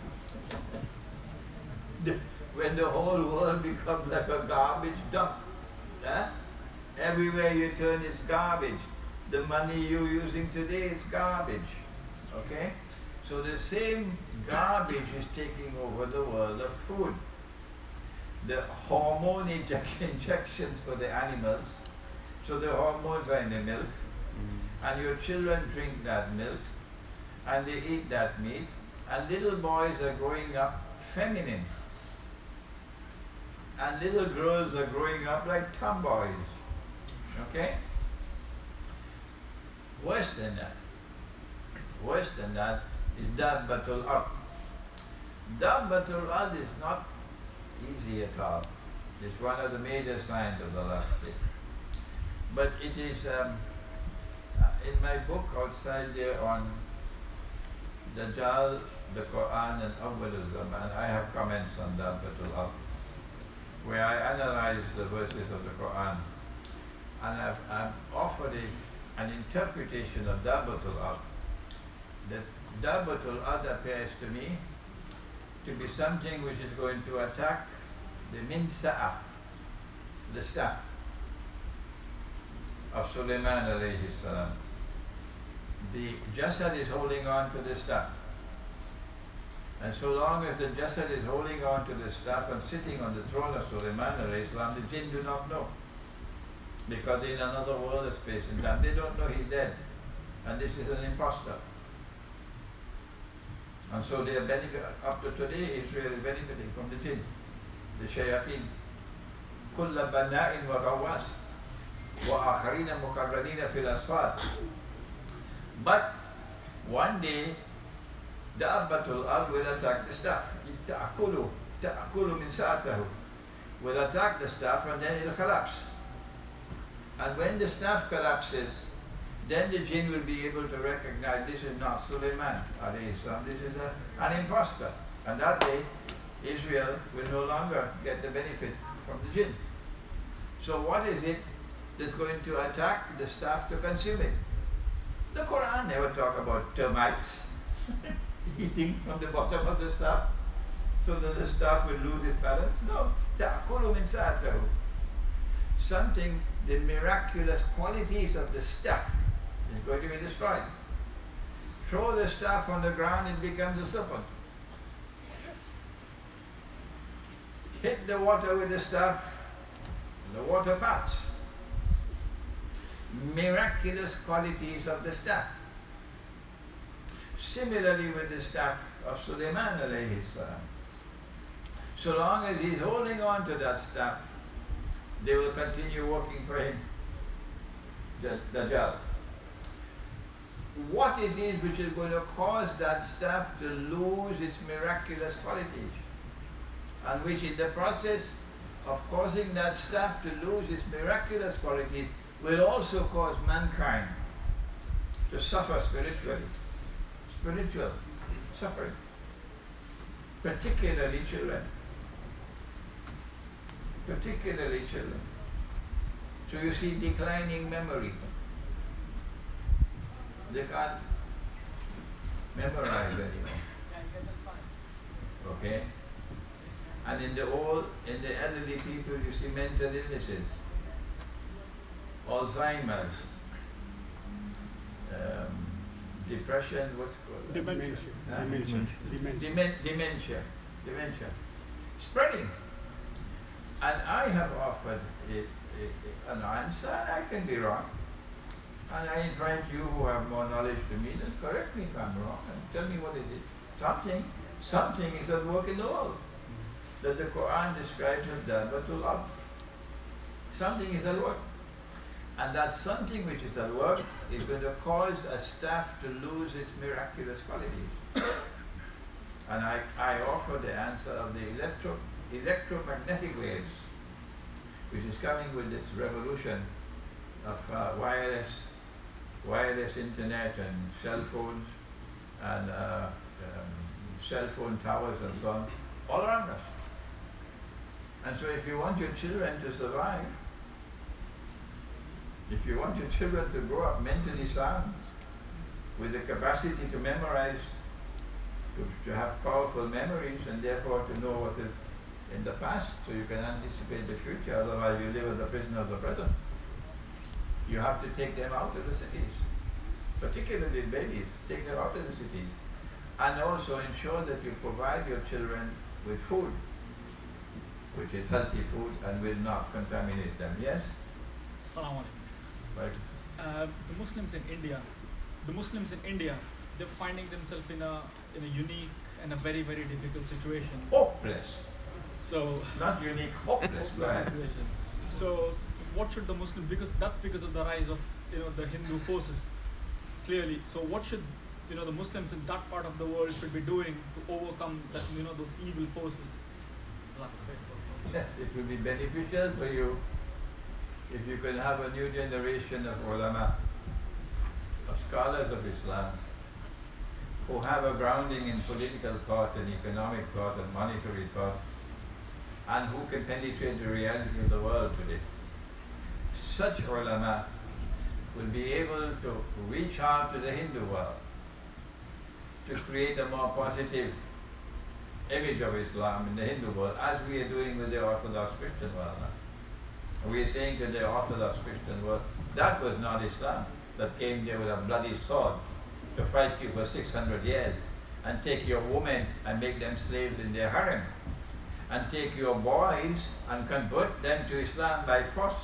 When the whole world becomes like a garbage dump. Everywhere you turn is garbage. The money you're using today is garbage. Okay? So the same garbage is taking over the world of food. The hormone injections for the animals. So the hormones are in the milk. And your children drink that milk. And they eat that meat. and little boys are growing up feminine, and little girls are growing up like tomboys. Okay? Worse than that is Dabbatul Ard. Dabbatul Ard is not easy at all. It's one of the major signs of the last day. But it is, in my book outside there on Dajjal, the Quran and Awwal Zaman, I have comments on Dabbatul Ard, where I analyze the verses of the Quran, and I've offered an interpretation of Dabbatul Ard. That Dabbatul Ard appears to me to be something which is going to attack the Minsa'ah, the staff of Sulaiman alayhi salam. The Jasad is holding on to the staff. And so long as the Jasad is holding on to the staff and sitting on the throne of Sulaiman alayhi salam, the jinn do not know. Because they're in another world of space and time. They don't know he's dead. And this is an impostor. And so they are benefiting, up to today, Israel is benefiting from the jinn, the shayateen. كُلَّ بَنَّاءٍ وَغَوَّاسٍ وَآخَرِينَ مُقَرَّنِينَ فِي الْأَصْفَادِ. But one day, Dabbatul Ard will attack the staff. تَأْكُلُ مِنْ سَأَتَهُ. Will attack the staff and then it'll collapse. And when the staff collapses, then the jinn will be able to recognize this is not Sulaiman alayhi salam, this is an impostor. And that day, Israel will no longer get the benefit from the jinn. So what is it that's going to attack the staff to consume it? The Quran never talks about termites eating from the bottom of the staff so that the staff will lose its balance. No. تَأْكُلُ مِنْ سَأَتَهُ. Something, the miraculous qualities of the staff is going to be destroyed. Throw the staff on the ground, it becomes a serpent. Hit the water with the staff, the water parts. Miraculous qualities of the staff. Similarly with the staff of Sulaiman alayhi salam. So long as he's holding on to that staff, they will continue working for him, the Dajjal. What it is which is going to cause that staff to lose its miraculous qualities, and which in the process of causing that staff to lose its miraculous qualities will also cause mankind to suffer spiritually, spiritual suffering, particularly children. Particularly children. So you see declining memory. They can't memorize anymore. Okay? And in the elderly people you see mental illnesses, Alzheimer's, depression, what's called? Dementia. Dementia. Spreading. And I have offered an answer, and I can be wrong. And I invite you who have more knowledge than me, then correct me if I'm wrong and tell me what it is. Something is at work in the world that the Quran describes as Dabbatul Ard. Something is at work. And that something which is at work is going to cause a staff to lose its miraculous qualities. And I offer the answer of the electromagnetic waves, which is coming with this revolution of wireless internet and cell phones and cell phone towers and so on, all around us. And so if you want your children to survive, if you want your children to grow up mentally sound, with the capacity to memorize, to have powerful memories and therefore to know what is in the past, so you can anticipate the future, otherwise you live as a prisoner of the present. You have to take them out of the cities, particularly babies, take them out of the cities. And also ensure that you provide your children with food, which is healthy food and will not contaminate them. Yes? Assalamu alaikum. Right. The Muslims in India, they're finding themselves in a unique in a very, very difficult situation. Hopeless. So Not unique, hopeless. Go ahead. situation. So what should the Muslim, because of the rise of the Hindu forces, clearly. So what should the Muslims in that part of the world should be doing to overcome that those evil forces? Yes, it will be beneficial for you if you can have a new generation of ulama, of scholars of Islam, who have a grounding in political thought and economic thought and monetary thought, and who can penetrate the reality of the world today. Such ulama will be able to reach out to the Hindu world to create a more positive image of Islam in the Hindu world, as we are doing with the Orthodox Christian world now. We are saying to the Orthodox Christian world, that was not Islam, that came there with a bloody sword to fight you for 600 years and take your women and make them slaves in their harem, and take your boys and convert them to Islam by force,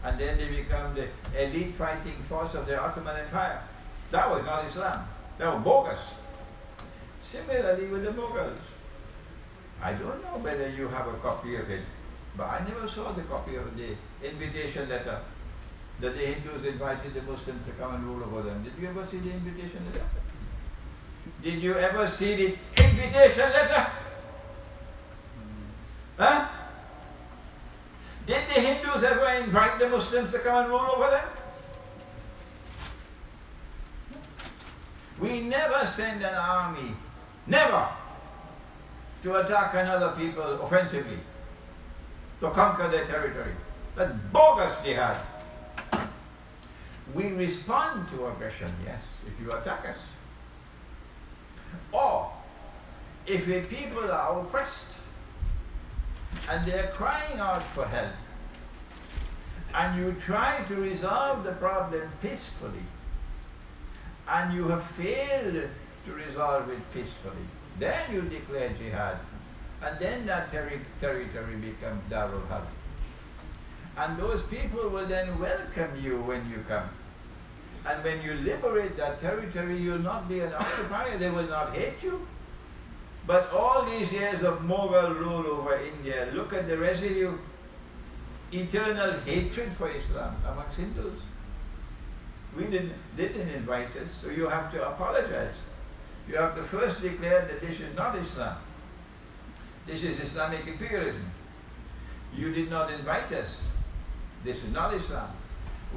and then they become the elite fighting force of the Ottoman Empire. That was not Islam. That was bogus. Similarly with the Mughals. I don't know whether you have a copy of it, but I never saw the copy of the invitation letter that the Hindus invited the Muslims to come and rule over them. Did you ever see the invitation letter? Did you ever see the invitation letter? Huh? Did the Hindus ever invite the Muslims to come and rule over them? We never send an army, never, to attack another people offensively, to conquer their territory. That's bogus jihad. We respond to aggression, yes, if you attack us. Or, if a people are oppressed and they're crying out for help, and you try to resolve the problem peacefully, and you have failed to resolve it peacefully, then you declare jihad, and then that territory becomes Darul Harb. And those people will then welcome you when you come. And when you liberate that territory, you'll not be an occupier, they will not hate you. But all these years of Mughal rule over India, look at the residue, eternal hatred for Islam amongst Hindus. They didn't invite us, so you have to apologize. You have to first declare that this is not Islam. This is Islamic imperialism. You did not invite us. This is not Islam.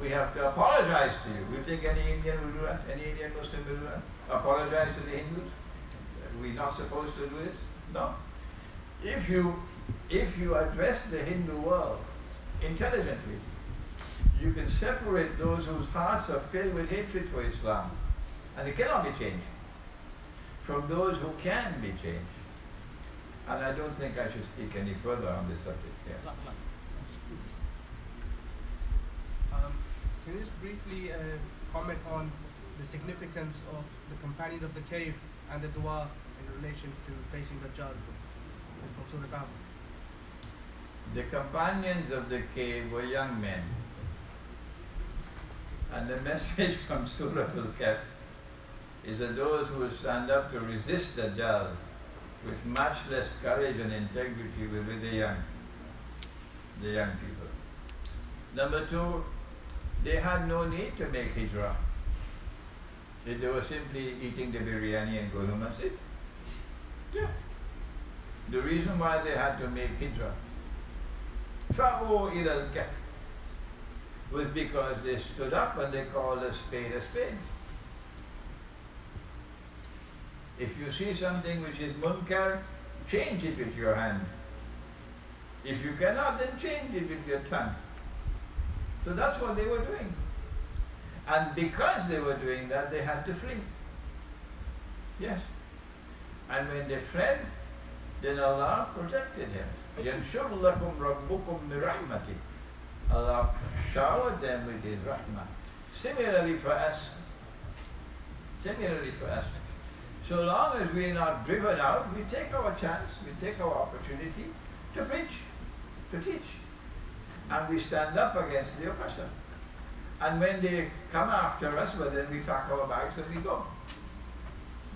We have to apologize to you. You think any Indian will do that? Any Indian Muslim will do that? Apologize to the Hindus? Are we not supposed to do it? No. If you address the Hindu world intelligently, you can separate those whose hearts are filled with hatred for Islam, and it cannot be changed, from those who can be changed. And I don't think I should speak any further on this subject. Yeah. Can you just briefly comment on the significance of the companions of the cave and the dua in relation to facing Dajjal from Surah Kahf? The companions of the cave were young men. And the message from Surah Al-Kahf is that those who will stand up to resist Dajjal with much less courage and integrity will be the young people. Number two, they had no need to make hijrah. They were simply eating the biryani and going to Masjid. Yeah. The reason why they had to make hijrah, فَأُوا إِلَى الْكَهْفِ, was because they stood up and they called a spade a spade. If you see something which is munkar, change it with your hand. If you cannot, then change it with your tongue. So that's what they were doing. And because they were doing that, they had to flee. Yes. And when they fled, then Allah protected him. يَنْشُرْ لَكُمْ رَبُّكُمْ بِرَحْمَتِهِ. Allah showered them with His rahmah. Similarly for us, so long as we are not driven out, we take our chance, we take our opportunity to preach, to teach. And we stand up against the oppressor. And when they come after us, well, then we pack our bags and we go.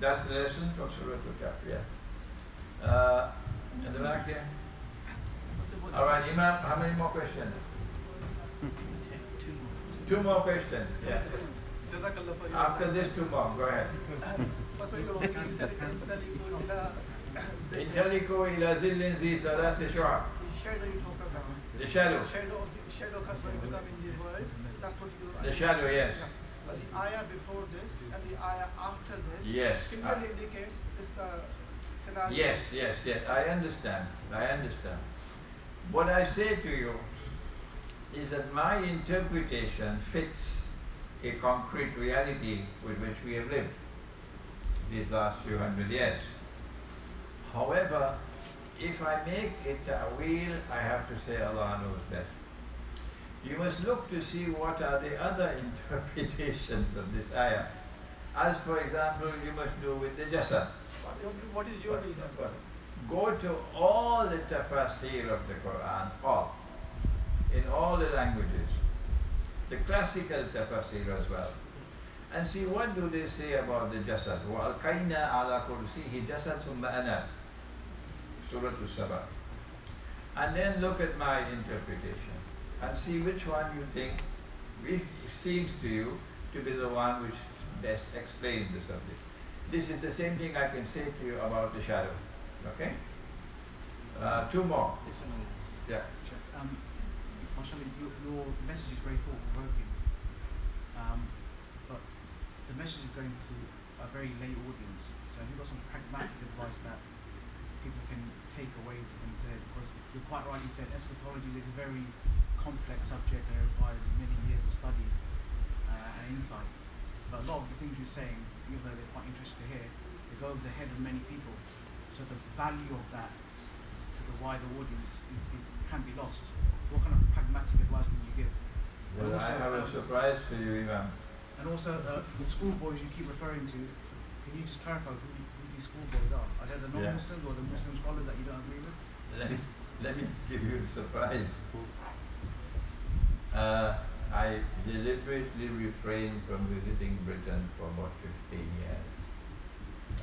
That's the lesson from Surah Al-Kahf. Yeah. In the back here. All right, Imam, how many more questions? Two more questions. Yeah. After this, two more. Go ahead. Intellico ila zillin zi salasi shu'ab. The shadow you talk about. The shadow. Shadow comes when you become in the world. That's what you do. The shadow, yes. Yeah. But the ayah before this and the ayah after this Yes. clearly indicates this scenario. Yes. I understand. What I say to you is that my interpretation fits a concrete reality with which we have lived these last few hundred years. However, if I make a ta'wil, I have to say Allah knows best. You must look to see what are the other interpretations of this ayah. As for example, you must do with the jasad. What is your reason? Go to all the tafasir of the Quran, all, in all the languages, the classical tafasir as well, and see what do they say about the jasad. وَأَلْقَيْنَا عَلَى كُرْسِيهِ جَسَدْ ثُمَّ أَنَا, Surah Al-Sabah. And then look at my interpretation and see which one you think seems to you to be the one which best explains the subject. This is the same thing I can say to you about the shadow. Okay? Two more. This one. Yeah. Sure. Mashallah, your message is very thought-provoking. But the message is going to a very lay audience. So have you got some pragmatic advice that people can take away with them today? Because you quite rightly said eschatology is a very complex subject and it requires many years of study and insight. But a lot of the things you're saying, even though they're quite interesting to hear, they go over the head of many people. So the value of that to the wider audience, it can be lost. What kind of pragmatic advice can you give? Well, I have a surprise for you, Imam. And also, the schoolboys you keep referring to, can you just clarify who these schoolboys are? Are they the non-Muslims or the Muslim scholars that you don't agree with? Let me give you a surprise. I deliberately refrained from visiting Britain for about 15 years.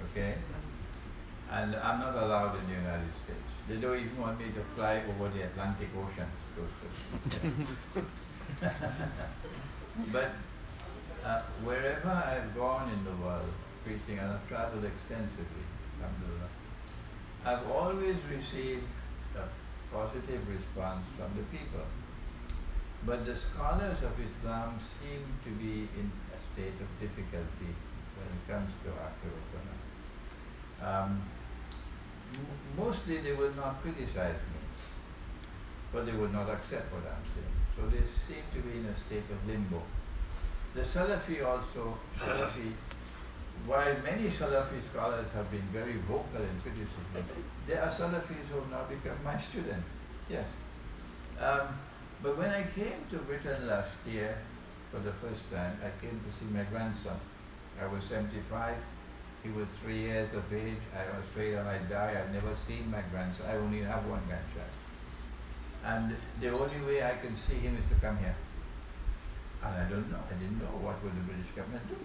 Okay? And I'm not allowed in the United States. They don't even want me to fly over the Atlantic Ocean. But wherever I've gone in the world preaching, and I've traveled extensively, alhamdulillah, I've always received a positive response from the people. But the scholars of Islam seem to be in a state of difficulty when it comes to Akhir. Mostly they will not criticize me, but they will not accept what I'm saying. So they seem to be in a state of limbo. The Salafi also, while many Salafi scholars have been very vocal in criticism, there are Salafis who have now become my students. Yes. But when I came to Britain last year for the first time, I came to see my grandson. I was 75. He was 3 years of age. I was afraid I might die. I've never seen my grandson. I only have one grandchild. And the only way I can see him is to come here. And I don't know. I didn't know what would the British government do.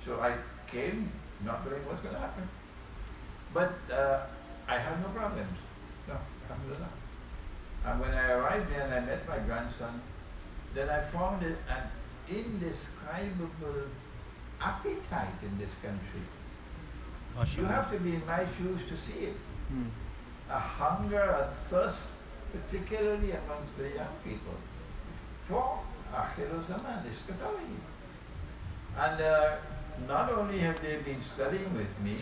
So I came not knowing what's going to happen. But I have no problems. No, alhamdulillah. And when I arrived there and I met my grandson, then I found an indescribable appetite in this country. You have to be in my shoes to see it. A hunger, a thirst, particularly amongst the young people, for Akhir Zaman, Eschatology. And not only have they been studying with me,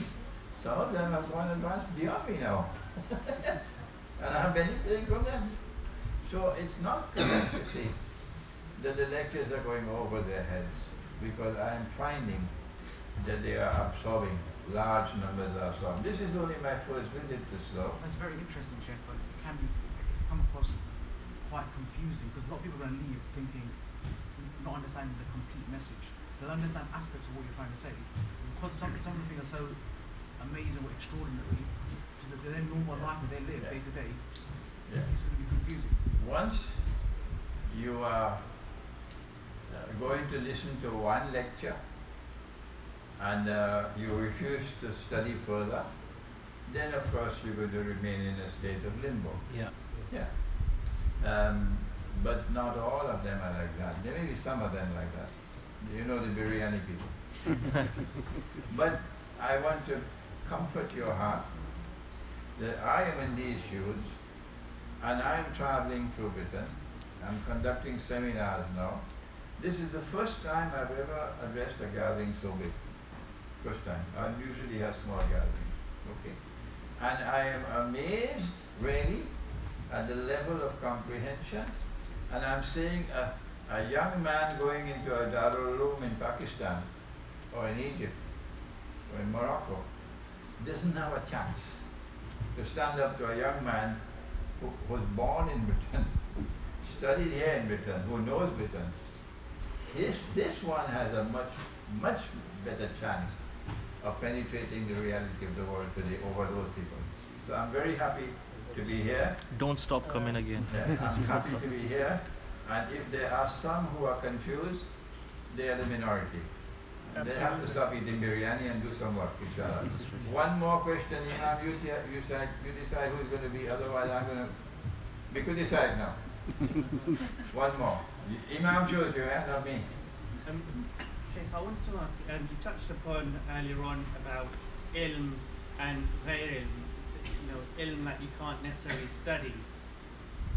some of them have gone advanced beyond me now. And I'm benefiting from them. So it's not correct to see that the lectures are going over their heads, because I am finding that they are absorbing large numbers of Islam. This is only my first visit to Slough. That's very interesting, Sheikh, but it can come across quite confusing, because a lot of people are going to leave thinking, not understanding the complete message. They'll understand aspects of what you're trying to say, because some of the things are so amazing or extraordinary to their normal life that they live day to day. It's going to be confusing. Once you are going to listen to one lecture and you refuse to study further, then of course you're going to remain in a state of limbo. Yeah. Yeah. But not all of them are like that. There may be some of them like that. You know the biryani people. But I want to comfort your heart that I am in these shoes and I am traveling through Britain. I'm conducting seminars now. This is the first time I've ever addressed a gathering so big. First time. I usually have small gatherings. Okay. And I am amazed, really, at the level of comprehension. And I'm seeing a young man going into a Darul Uloom in Pakistan, or in Egypt, or in Morocco, doesn't have a chance to stand up to a young man who was born in Britain, studied here in Britain, who knows Britain. This one has a much better chance of penetrating the reality of the world today over those people. So I'm very happy to be here. Don't stop coming again. Yeah, I'm happy to be here. And if there are some who are confused, they are the minority. They have to stop eating biryani and do some work, inshallah. One more question, Imam, you decide who's going to be, otherwise I'm going to... We could decide now. One more. Imam chose you, not me. Sheikh, I want to ask, you touched upon earlier on about ilm and ghair ilm, ilm that you can't necessarily study.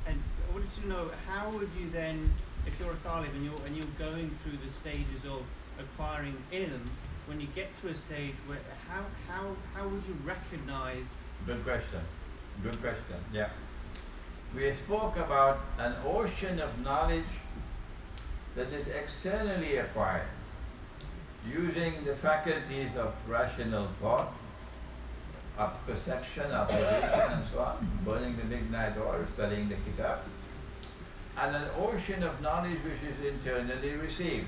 And I wanted to know, how would you then, if you're a talib and you're going through the stages of acquiring ilm, when you get to a stage where, how would you recognize? Good question. Good question. Yeah. We spoke about an ocean of knowledge that is externally acquired, using the faculties of rational thought, of perception, observation, and so on, burning the midnight oil, studying the kitab, and an ocean of knowledge which is internally received.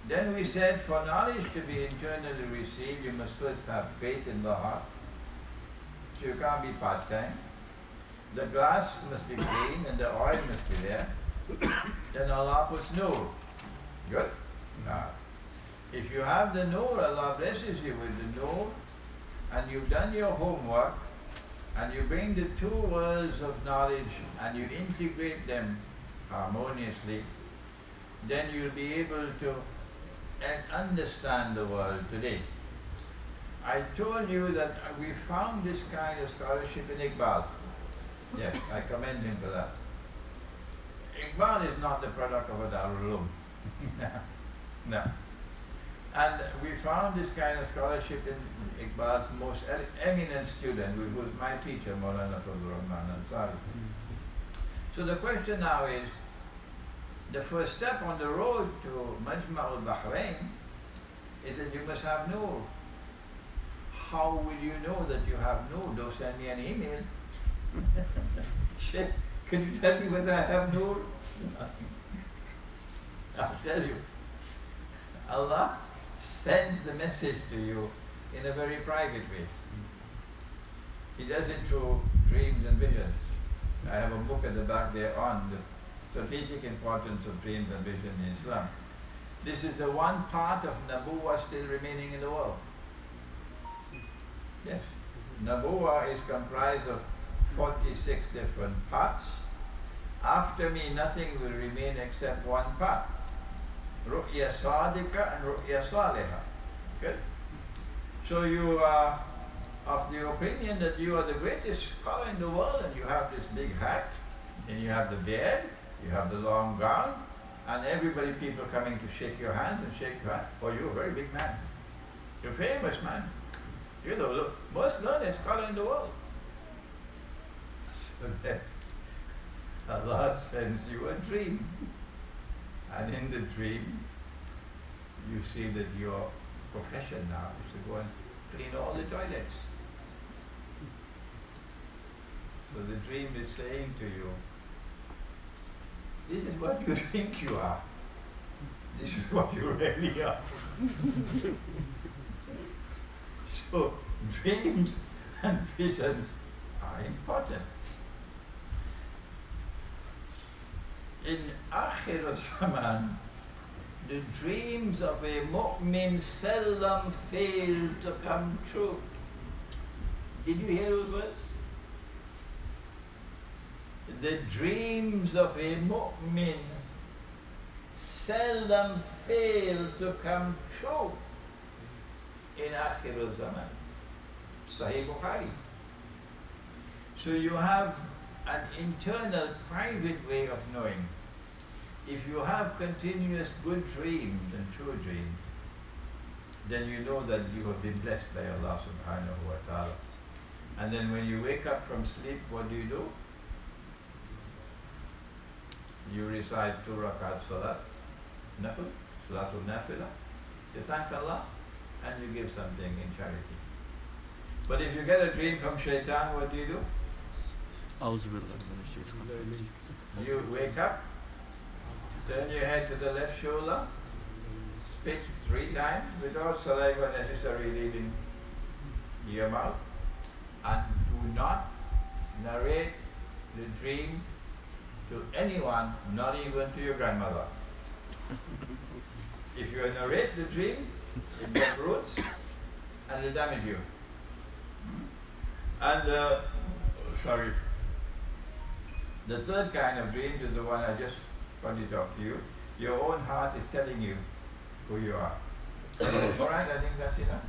Then we said, for knowledge to be internally received, you must first have faith in the heart. So you can't be part-time. The glass must be clean and the oil must be there. Then Allah puts nur. Good? Now, if you have the nur, Allah blesses you with the nur, and you've done your homework, and you bring the two worlds of knowledge and you integrate them harmoniously, then you'll be able to understand the world today. I told you that we found this kind of scholarship in Iqbal. Yes, I commend him for that. Iqbal is not the product of a Darul Uloom. No. And we found this kind of scholarship in Iqbal's most eminent student, who was my teacher, Maulana Fazlur Rahman Ansari. So the question now is, the first step on the road to Majma' al-Bahrain is that you must have nur. How will you know that you have nur? Don't send me an email. Sheikh, can you tell me whether I have nur? I'll tell you. Allah sends the message to you in a very private way. He does it through dreams and visions. I have a book at the back there on the strategic importance of dreams and vision in Islam. This is the one part of Nabuwah still remaining in the world. Yes. Nabuwah is comprised of 46 different parts. After me, nothing will remain except one part. Ru'ya Sadiqa and Ru'ya Saliha. Good? So you are of the opinion that you are the greatest scholar in the world, and you have this big hat, and you have the beard, you have the long gown, and everybody, people coming to shake your hand and shake your hand. Oh, you're a very big man. You're famous, man. You're the most learned scholar in the world. So then Allah sends you a dream. And in the dream, you see that your profession now is to go and clean all the toilets. So the dream is saying to you, this is what you think you are. This is what you really are. So dreams and visions are important. In Akhir of Zaman, the dreams of a mu'min seldom fail to come true. Did you hear those words? The dreams of a mu'min seldom fail to come true in Akhir Zaman. Sahih Bukhari. So you have an internal private way of knowing. If you have continuous good dreams and true dreams, then you know that you have been blessed by Allah subhanahu wa ta'ala. And then when you wake up from sleep, what do? You recite 2 rakat salat, nafil, salatul nafila. You thank Allah and you give something in charity. But if you get a dream from shaitan, what do? You wake up, turn your head to the left shoulder, spit 3 times without saliva necessarily leaving your mouth, and do not narrate the dream to anyone, not even to your grandmother. If you narrate the dream, it gets roots and it damage you. And the third kind of dream is the one I just pointed out to you. Your own heart is telling you who you are. Alright, I think that's enough.